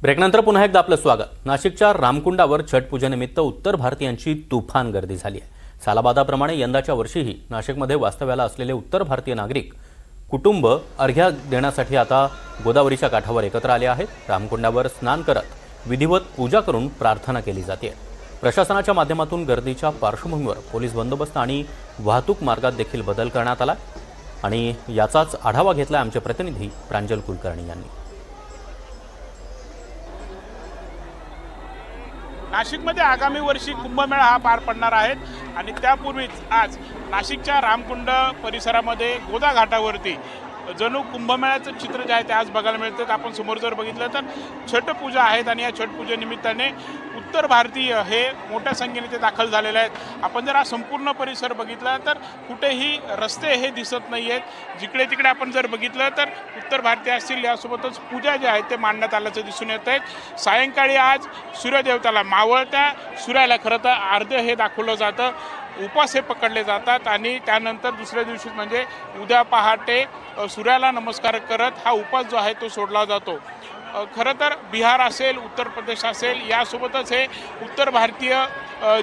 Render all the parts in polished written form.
ब्रेकनंतर पुन्हा एकदा आपलं स्वागत। नाशिकच्या रामकुंडावर छठ पूजेनिमित्त उत्तर भारतीयांची तुफान गर्दी झाली आहे। सालाबादाप्रमाणे यंदाच्या वर्षीही नाशिकमध्ये वास्तव्याला असलेले उत्तर भारतीय नागरिक कुटुंब अर्घ्य देण्यासाठी आता गोदावरीच्या काठावर एकत्र आले आहेत। रामकुंडावर स्नान करत विधिवत पूजा करून प्रार्थना केली जाते। प्रशासनाच्या माध्यमातून गर्दीच्या पार्श्वभूमीवर पोलीस बंदोबस्त आणि वाहतूक मार्गात देखील बदल करण्यात आला आणि याचाच आढावा घेतला आमचे प्रतिनिधी प्रांजल कुलकर्णी यांनी। नाशिकमध्ये आगामी वर्षी कुंभमेळा हा पार पडणार आहे आणि त्यापूर्वीच आज नाशिकच्या रामकुंड परिसरामध्ये गोदा घाटावरती जणू कुंभमेळ्याचं चित्र जे आहे ते आज बघायला मिळतं। आपण समोर जर बघितलं तर छठ पूजा आहेत आणि या छठ पूजेनिमित्ताने उत्तर भारतीय हे मोठ्या संख्येने ते दाखल झालेले आहेत। आपण जर हा संपूर्ण परिसर बघितला तर कुठेही रस्ते हे दिसत नाही आहेत। जिकडे तिकडे आपण जर बघितलं तर उत्तर भारतीय असतील, यासोबतच पूजा जे आहे ते मांडण्यात आल्याचं दिसून येत आहे। सायंकाळी आज सूर्यदेवताला मावळत्या सूर्याला खरं तर अर्घ्य हे दाखवलं जातं, उपवास हे पकडले जातात आणि त्यानंतर दुसऱ्या दिवशी म्हणजे उद्या पहाटे सूर्याला नमस्कार करत हा उपवास जो आहे तो सोडला जातो। खरं तर बिहार असेल, उत्तर प्रदेश असेल, यासोबतच हे उत्तर भारतीय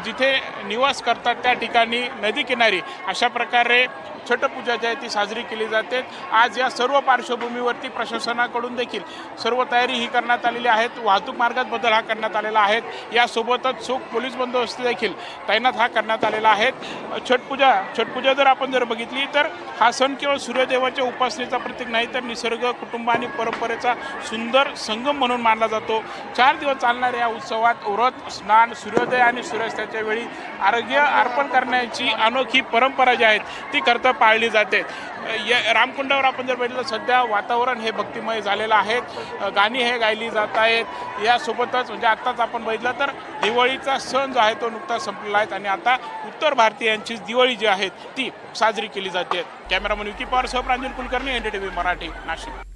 जिथे निवास करतात त्या ठिकाणी नदी किनारी अशा प्रकारे छठ पूजा जी आहे ती साजरी केली जाते। आज या सर्व पार्श्वभूमीवरती प्रशासनाकडून देखील सर्व तयारी ही करण्यात आलेली आहे। वाहतूक मार्गात बदल हा करण्यात आलेला आहे। यासोबतच चोख पोलीस बंदोबस्त देखील तैनात हा करण्यात आलेला आहे। छठ पूजा जर आपण बघितली तर हा सण केवळ सूर्यदेवाच्या उपासनेचा प्रतीक नाही तर निसर्ग, कुटुंब आणि परंपरेचा सुंदर संगम म्हणून मानला जातो। 4 दिवस चालणाऱ्या या उत्सवात व्रत, स्नान, सूर्योदय आणि सूर्यास्ताच्या वेळी अर्घ्य अर्पण करण्याची अनोखी परंपरा जी आहे ती खरं तर पाळली जाते। रामकुंडावर आपण जर बघितलं सध्या वातावरण हे भक्तिमय झालेलं आहे। गाणी हे गायली जात आहेत। यासोबतच म्हणजे आत्ताच आपण बघितलं तर दिवाळीचा सण जो आहे तो नुकताच संपलेला आहे आणि आता उत्तर भारतीयांची दिवाळी जी आहे ती साजरी केली जाते। कॅमेरामन विकी पवार सह प्रांजल कुलकर्णी, NDTV मराठी, नाशिक।